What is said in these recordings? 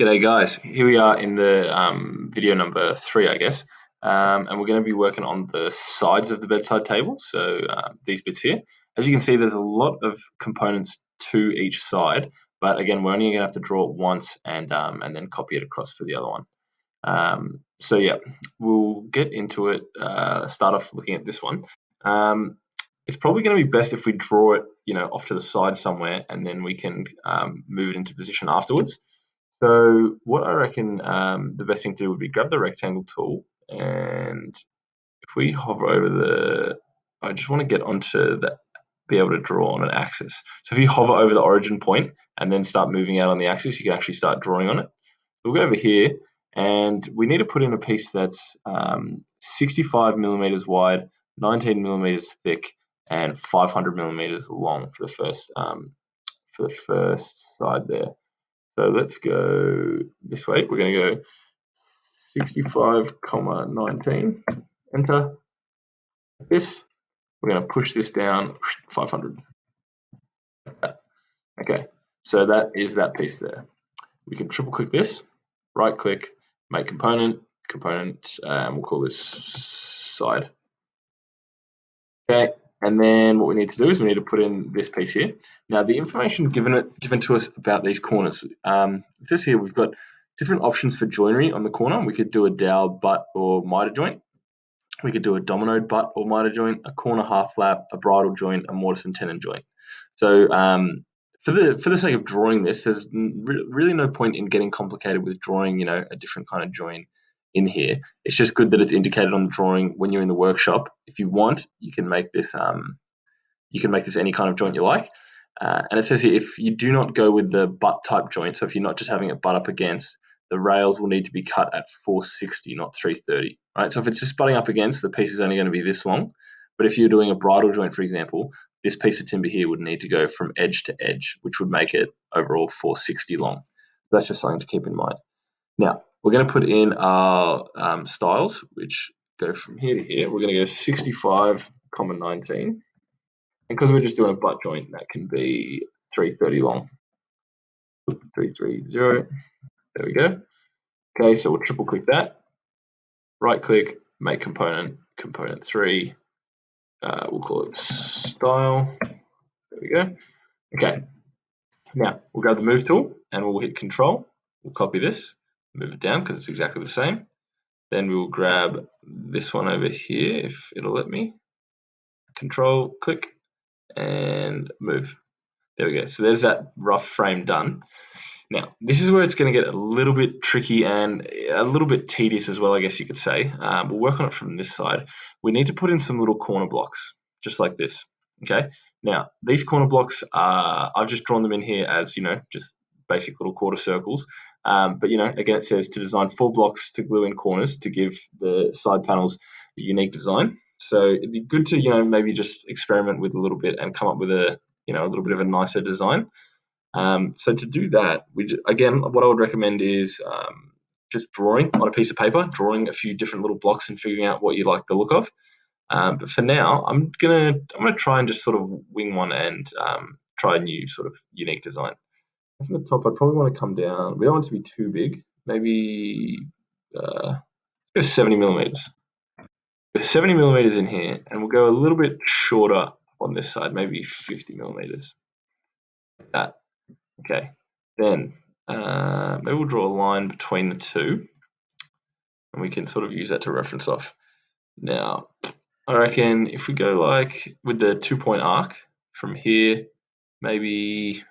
G'day guys, here we are in the video number 3 I guess, and we're going to be working on the sides of the bedside table, so these bits here. As you can see, there's a lot of components to each side, but again we're only going to have to draw it once and then copy it across for the other one. So yeah, we'll get into it, start off looking at this one. It's probably going to be best if we draw it off to the side somewhere, and then we can move it into position afterwards. So what I reckon the best thing to do would be grab the rectangle tool, and if we hover over I just want to get onto be able to draw on an axis. So if you hover over the origin point and then start moving out on the axis, you can actually start drawing on it. We'll go over here, and we need to put in a piece that's 65 millimeters wide, 19 millimeters thick, and 500 millimeters long for the first side there. So let's go this way. We're going to go 65, 19, enter. This, we're going to push this down 500. Okay, so that is that piece there. We can triple click this, right click, make component, and we'll call this side. Okay, and then what we need to do is we need to put in this piece here. Now the information given to us about these corners, this here we've got different options for joinery on the corner. We could do a dowel butt or miter joint. We could do a dominoed butt or miter joint, a corner half flap, a bridle joint, a mortise and tenon joint. So for the sake of drawing this, there's really no point in getting complicated with drawing, a different kind of joint in here. It's just good that it's indicated on the drawing when you're in the workshop. If you want, you can make this any kind of joint you like. And it says here, if you do not go with the butt type joint, so if you're not just having it butt up against, the rails will need to be cut at 460, not 330. Right? So if it's just butting up against, the piece is only going to be this long. But if you're doing a bridle joint, for example, this piece of timber here would need to go from edge to edge, which would make it overall 460 long. That's just something to keep in mind. Now, we're going to put in our styles, which go from here to here. We're going to go 65, 19. And because we're just doing a butt joint, that can be 330 long. 330. There we go. Okay, so we'll triple click that. Right click, make component 3. We'll call it style. There we go. Okay. Now, we'll grab the move tool and we'll hit control. We'll copy this, move it down because it's exactly the same. Then we'll grab this one over here if it'll let me. Control, click, and move. There we go. So there's that rough frame done. Now, this is where it's going to get a little bit tricky and a little bit tedious as well, I guess you could say. We'll work on it from this side. We need to put in some little corner blocks, just like this. Okay. Now, these corner blocks I've just drawn them in here as, just basic little quarter circles. But, again, it says to design 4 blocks to glue in corners to give the side panels a unique design. So it'd be good to, maybe just experiment with a little bit and come up with a little bit of a nicer design. So to do that, again, what I would recommend is just drawing on a piece of paper, drawing a few different little blocks and figuring out what you like the look of. But for now, I'm gonna try and just sort of wing one and try a new sort of unique design. From the top, I probably want to come down. We don't want it to be too big. Maybe let's go 70 millimeters. 70 millimeters in here, and we'll go a little bit shorter on this side, maybe 50 millimeters. Like that. Okay, then maybe we'll draw a line between the two, and we can sort of use that to reference off. Now, I reckon if we go like with the 2-point arc from here, maybe,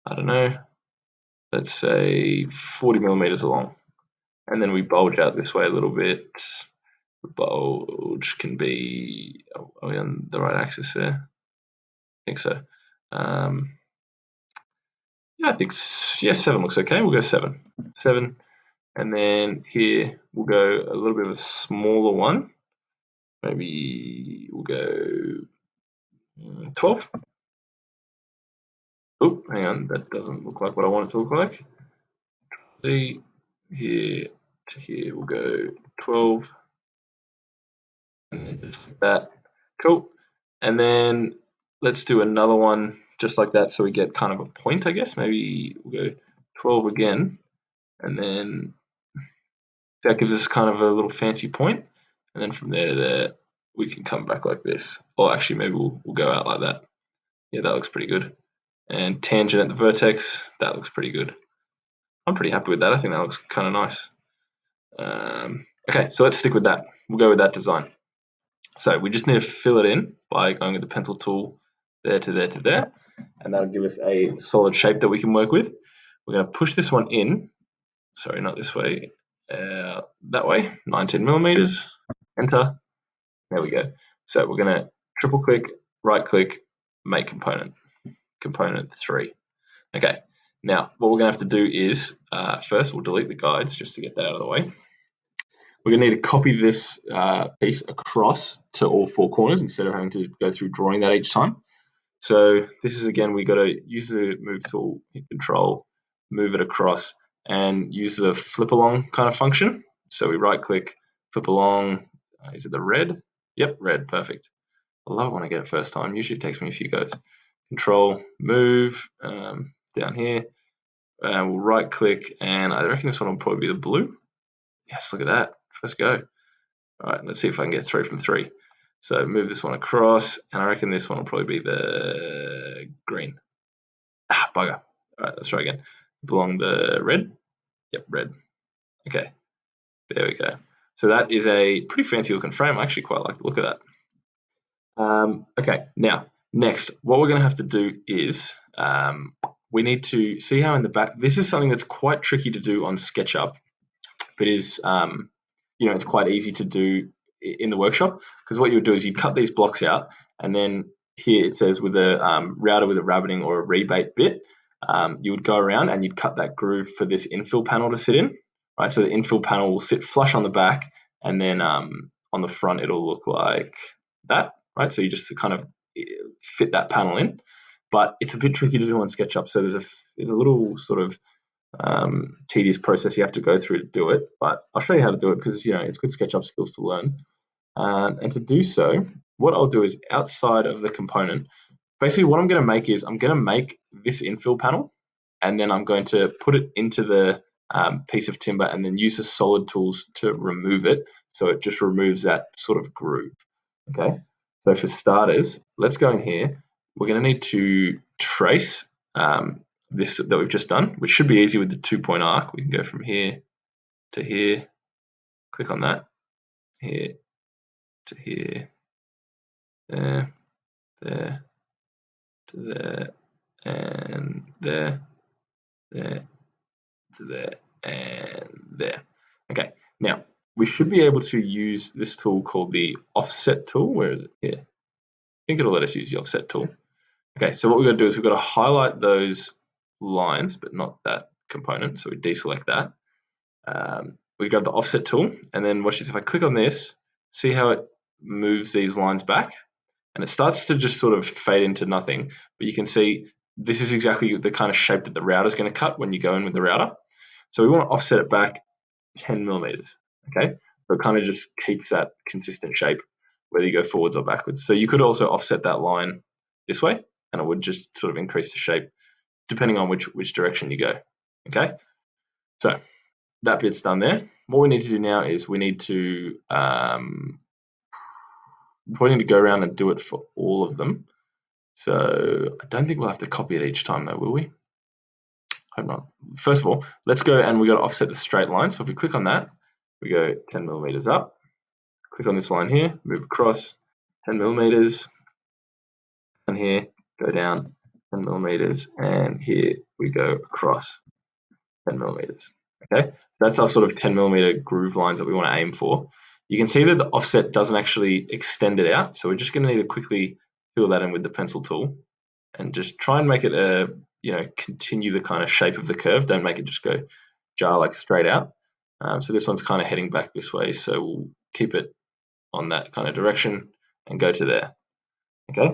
I don't know, let's say 40 millimeters long, and then we bulge out this way a little bit. The bulge can be, are we on the right axis there? I think so. Yeah, I think 7 looks okay. We'll go 7, and then here we'll go a little bit of a smaller one. Maybe we'll go 12. Oh, hang on, that doesn't look like what I want it to look like. See, here to here we'll go 12, and then just like that. Cool. And then let's do another one just like that, so we get kind of a point, I guess. Maybe we'll go 12 again, and then that gives us kind of a little fancy point, and then from there to there we can come back like this, or actually maybe we'll go out like that. Yeah, that looks pretty good. And tangent at the vertex, that looks pretty good. I'm pretty happy with that. I think that looks kind of nice. Okay, so let's stick with that. We'll go with that design. So we just need to fill it in by going with the pencil tool there to there to there, and that'll give us a solid shape that we can work with. We're going to push this one in. Sorry, not this way. That way, 19 millimeters. Enter. There we go. So we're going to triple click, right click, make component. Component 3. Okay. Now, what we're going to have to do is, first we'll delete the guides just to get that out of the way. We're going to need to copy this piece across to all 4 corners instead of having to go through drawing that each time. So this is, again, we got to use the move tool, hit control, move it across, and use the flip along kind of function. So we right click, flip along. Is it the red? Yep, red, perfect. I love it when I get it first time. Usually it takes me a few goes. Control, move down here. We'll right click, and I reckon this one will probably be the blue. Yes, look at that. First go. All right, let's see if I can get 3 from 3. So move this one across, and I reckon this one will probably be the green. Ah, bugger. All right, let's try again. Along the red. Yep, red. Okay, there we go. So that is a pretty fancy looking frame. I actually quite like the look of that. Okay, now, next, what we're going to have to do is we need to see how in the back, this is something that's quite tricky to do on SketchUp, but is, it's quite easy to do in the workshop, because what you would do is you'd cut these blocks out, and then here it says with a router with a rabbiting or a rebate bit, you would go around and you'd cut that groove for this infill panel to sit in, right? So the infill panel will sit flush on the back, and then on the front it'll look like that, right? So you just kind of fit that panel in, but it's a bit tricky to do on SketchUp. So there's a little sort of tedious process you have to go through to do it, but I'll show you how to do it because it's good SketchUp skills to learn. And to do so, what I'll do is outside of the component, basically what I'm going to make is I'm going to make this infill panel, and then I'm going to put it into the piece of timber and then use the solid tools to remove it, so it just removes that sort of groove. Okay, so for starters, let's go in here. We're going to need to trace this that we've just done, which should be easy with the 2-point arc. We can go from here to here, click on that, here to here, there, there, to there, and there, there, to there, and there. Okay, now we should be able to use this tool called the offset tool. Where is it? Here. I think it'll let us use the offset tool. Okay, so what we're going to do is we've got to highlight those lines, but not that component. So we deselect that. We grab the offset tool, and then watch this. If I click on this, see how it moves these lines back, and it starts to just sort of fade into nothing. But you can see this is exactly the kind of shape that the router is going to cut when you go in with the router. So we want to offset it back 10 millimeters. Okay, so it kind of just keeps that consistent shape whether you go forwards or backwards. So you could also offset that line this way, and it would just sort of increase the shape depending on which direction you go. Okay, so that bit's done there. What we need to do now is we need to probably need to go around and do it for all of them. So I don't think we'll have to copy it each time though, will we? Hope not. First of all, let's go and we got to offset the straight line. So if we click on that, we go 10 millimeters up. Click on this line here, move across 10 millimeters, and here go down 10 millimeters, and here we go across 10 millimeters. Okay, so that's our sort of 10 millimeter groove lines that we want to aim for. You can see that the offset doesn't actually extend it out, so we're just going to need to quickly fill that in with the pencil tool and just try and make it continue the kind of shape of the curve. Don't make it just go jar like straight out. So this one's kind of heading back this way, so we'll keep it on that kind of direction and go to there. Okay,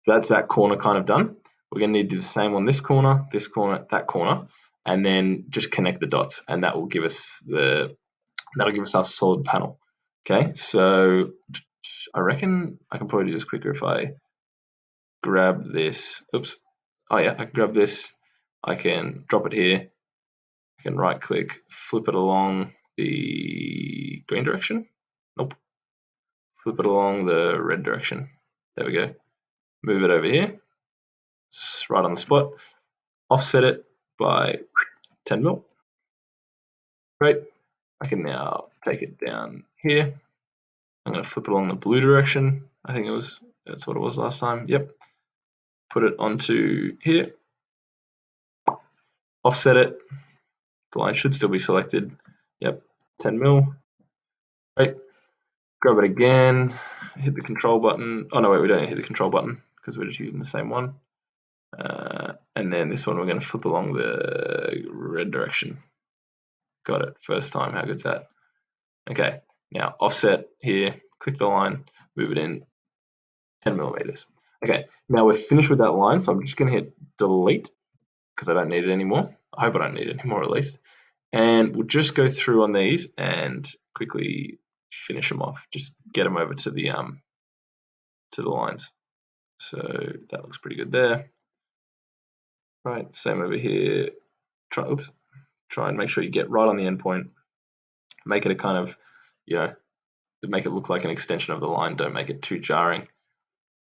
so that's that corner kind of done. We're going to need to do the same on this corner, that corner, and then just connect the dots, and that will give us our solid panel. Okay, so I reckon I can probably do this quicker if I grab this. Oops. Oh yeah, I can grab this. I can drop it here, I can right click, flip it along the green direction. Nope. Flip it along the red direction. There we go. Move it over here. It's right on the spot. Offset it by 10 mil. Great. I can now take it down here. I'm going to flip it along the blue direction. I think that's what it was last time. Yep. Put it onto here. Offset it. The line should still be selected. Yep. 10 mil. Right. Grab it again. Hit the control button. Oh no, wait, we don't hit the control button because we're just using the same one. And then this one we're going to flip along the red direction. Got it. First time. How good's that? Okay. Now offset here. Click the line. Move it in 10 millimeters. Okay. Now we're finished with that line. So I'm just going to hit delete because I don't need it anymore. I hope I don't need it anymore at least. And we'll just go through on these and quickly finish them off. Just get them over to the lines. So that looks pretty good there. Right, same over here. Try and make sure you get right on the endpoint. Make it a kind of, make it look like an extension of the line. Don't make it too jarring.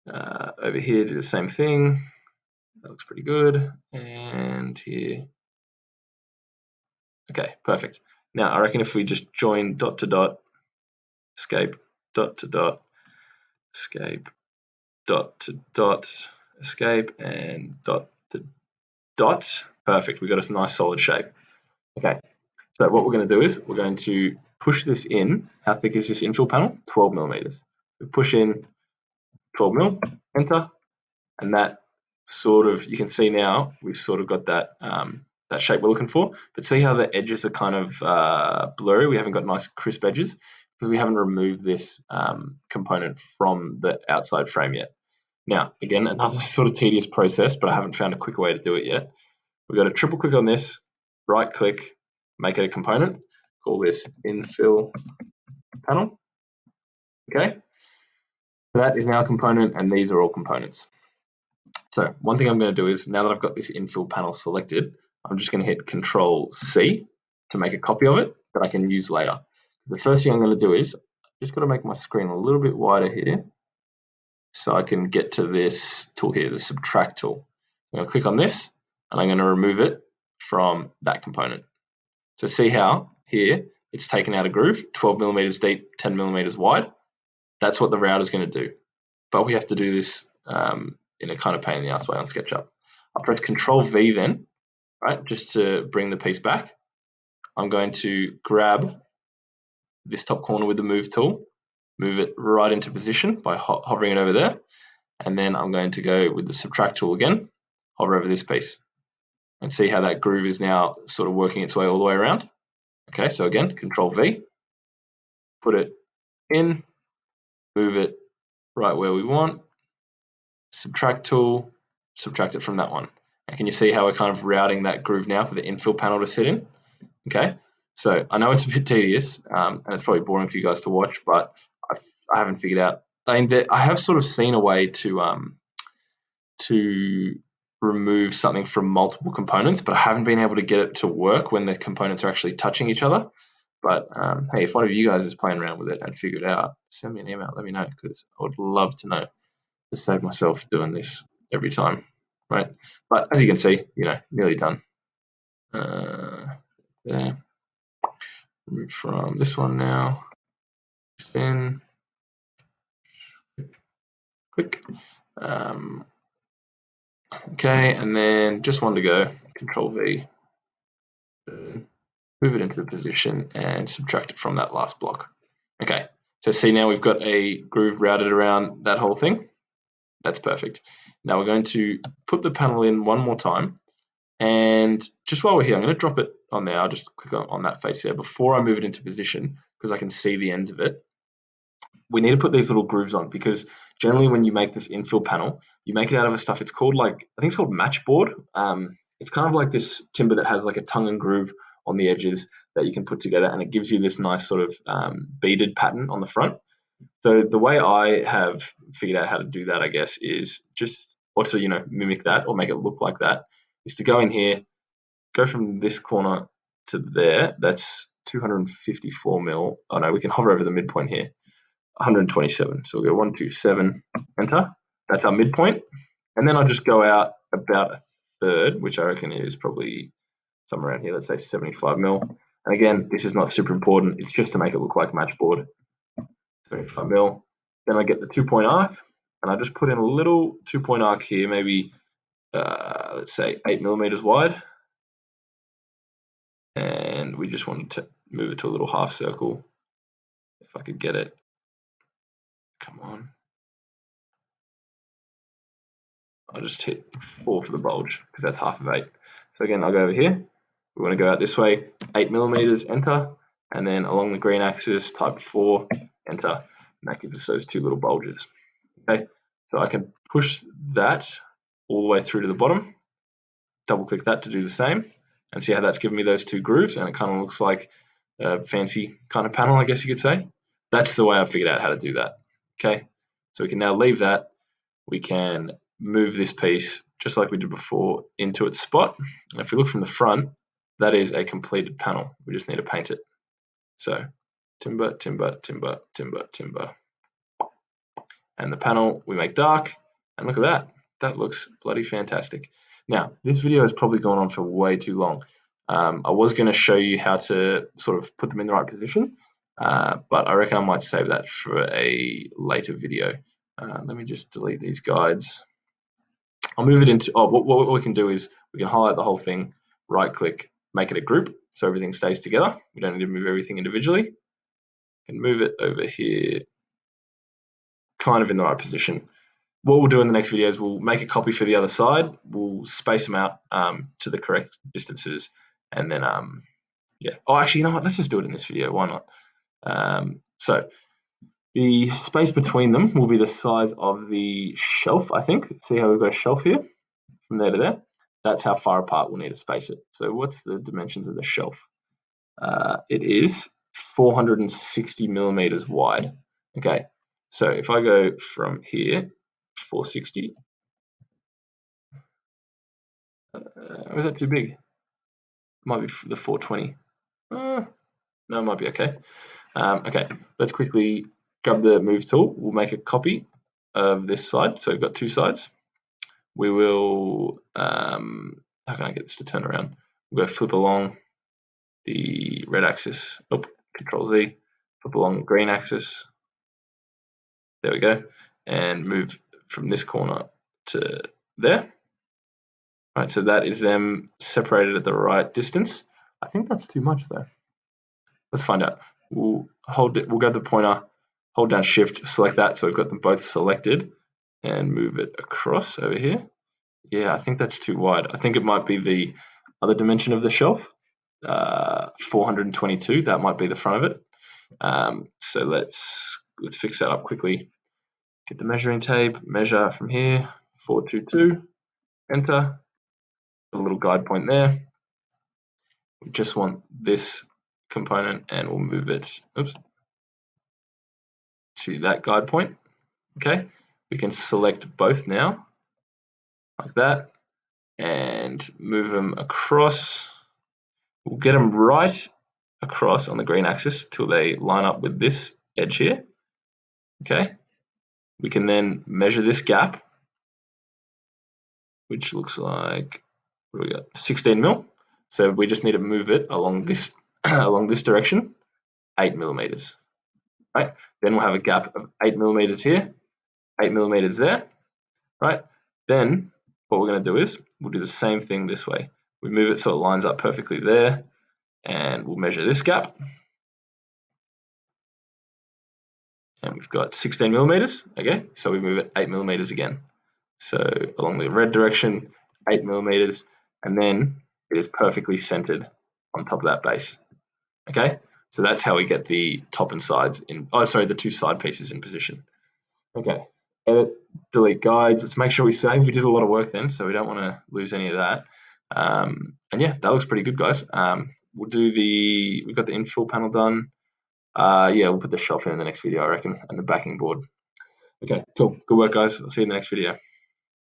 Over here, do the same thing. That looks pretty good. And here. Okay, perfect. Now, I reckon if we just join dot to dot, escape, dot to dot, escape, dot to dot, escape, and dot to dot. Perfect. We've got a nice solid shape. Okay. So what we're going to do is we're going to push this in. How thick is this infill panel? 12 millimeters. We push in 12 mil, enter, and that sort of, you can see now we've sort of got that that shape we're looking for. But see how the edges are kind of blurry? We haven't got nice crisp edges because we haven't removed this component from the outside frame yet. Now, again, another sort of tedious process, but I haven't found a quicker way to do it yet. We've got to triple click on this, right click, make it a component, call this infill panel. Okay, so that is now a component, and these are all components. So one thing I'm going to do is, now that I've got this infill panel selected, I'm just going to hit Control C to make a copy of it that I can use later. The first thing I'm going to do is, I've just got to make my screen a little bit wider here so I can get to this tool here, the subtract tool. I'm going to click on this, and I'm going to remove it from that component. So see how here it's taken out a groove, 12 millimeters deep, 10 millimeters wide. That's what the router is going to do. But we have to do this in a kind of pain in the ass way on SketchUp. I'll press Control V then, right, just to bring the piece back. I'm going to grab this top corner with the move tool, move it right into position by hovering it over there. And then I'm going to go with the subtract tool again, hover over this piece, and see how that groove is now sort of working its way all the way around. Okay, so again, Control V, put it in, move it right where we want, subtract tool, subtract it from that one. And can you see how we're kind of routing that groove now for the infill panel to sit in? Okay, so I know it's a bit tedious, and it's probably boring for you guys to watch, but I haven't figured out. I mean, I have sort of seen a way to remove something from multiple components, but I haven't been able to get it to work when the components are actually touching each other. But hey, if one of you guys is playing around with it and figured it out, send me an email, let me know, because I would love to know, to save myself doing this every time, right? But as you can see, nearly done. There. Move from this one now. Spin. Click. Okay, and then just one to go. Control V. Move it into the position and subtract it from that last block. Okay, so see now we've got a groove routed around that whole thing. That's perfect. Now we're going to put the panel in one more time. And just while we're here, I'm going to drop it on there. I'll just click on that face there before I move it into position because I can see the ends of it. We need to put these little grooves on because generally when you make this infill panel, you make it out of a stuff. It's called I think it's called matchboard. It's kind of like this timber that has like a tongue and groove on the edges that you can put together, and it gives you this nice sort of beaded pattern on the front. So the way I have figured out how to do that, I guess, is just, or to mimic that or make it look like that, is to go in here, go from this corner to there, that's 254 mil. Oh no, we can hover over the midpoint here, 127. So we'll go 127, enter. That's our midpoint. And then I'll just go out about a third, which I reckon is probably somewhere around here, let's say 75 mil. And again, this is not super important. It's just to make it look like matchboard. 75 mil. Then I get the 2-point arc, and I just put in a little 2-point arc here, maybe let's say 8 millimeters wide. And we just wanted to move it to a little half circle, if I could get it. Come on. I'll just hit 4 for the bulge, because that's half of 8. So again, I'll go over here. We want to go out this way, 8 millimeters, enter. And then along the green axis, type 4, enter. And that gives us those 2 little bulges. Okay, so I can push that all the way through to the bottom, double click that to do the same, and see how that's given me those 2 grooves, and it kind of looks like a fancy kind of panel, I guess you could say. That's the way I figured out how to do that. Okay, so we can now leave that. We can move this piece, just like we did before, into its spot. And if we look from the front, that is a completed panel. We just need to paint it. So timber, timber, timber, timber, timber. And the panel we make dark, and look at that. That looks bloody fantastic. Now, this video has probably gone on for way too long. I was going to show you how to sort of put them in the right position, but I reckon I might save that for a later video. Let me just delete these guides. I'll move it into, what we can do is we can highlight the whole thing, right click, make it a group so everything stays together. We don't need to move everything individually. We can move it over here, kind of in the right position. What we'll do in the next video is we'll make a copy for the other side. We'll space them out to the correct distances, and then yeah. Oh, actually, you know what? Let's just do it in this video. Why not? So the space between them will be the size of the shelf, I think. See how we've got a shelf here? From there to there. That's how far apart we'll need to space it. So what's the dimensions of the shelf? It is 460 millimeters wide. Okay, so if I go from here, 460. Was that too big? Might be the 420. No, it might be okay. Okay, let's quickly grab the move tool. We'll make a copy of this side. So we've got 2 sides. We will, how can I get this to turn around? We'll go flip along the red axis. Oh, Control Z. Flip along the green axis. There we go. And move from this corner to there. Right, so that is them separated at the right distance. I think that's too much though. Let's find out. We'll hold it. We'll go to the pointer, hold down Shift, select that, so we've got them both selected, and move it across over here. Yeah, I think that's too wide. I think it might be the other dimension of the shelf, 422. That might be the front of it. So let's fix that up quickly. Get the measuring tape, measure from here, 422, enter. A little guide point there. We just want this component, and we'll move it, to that guide point. Okay, we can select both now, like that, and move them across. We'll get them right across on the green axis till they line up with this edge here. Okay, we can then measure this gap, which looks like, what do we got? 16 mil. So we just need to move it along this along this direction, 8 millimeters. Right. Then we'll have a gap of 8 millimeters here, 8 millimeters there. Right. Then what we're going to do is we'll do the same thing this way. We move it so it lines up perfectly there, and we'll measure this gap. And we've got 16 millimeters. Okay, so we move it 8 millimeters again. So along the red direction, 8 millimeters, and then it is perfectly centered on top of that base. Okay, so that's how we get the top and sides in, the 2 side pieces in position. Okay, edit, delete guides. Let's make sure we save. We did a lot of work then, so we don't want to lose any of that. And yeah, that looks pretty good, guys. We'll do we've got the infill panel done. Yeah, we'll put the shelf in the next video, I reckon, and the backing board. Okay, cool. Good work, guys. I'll see you in the next video.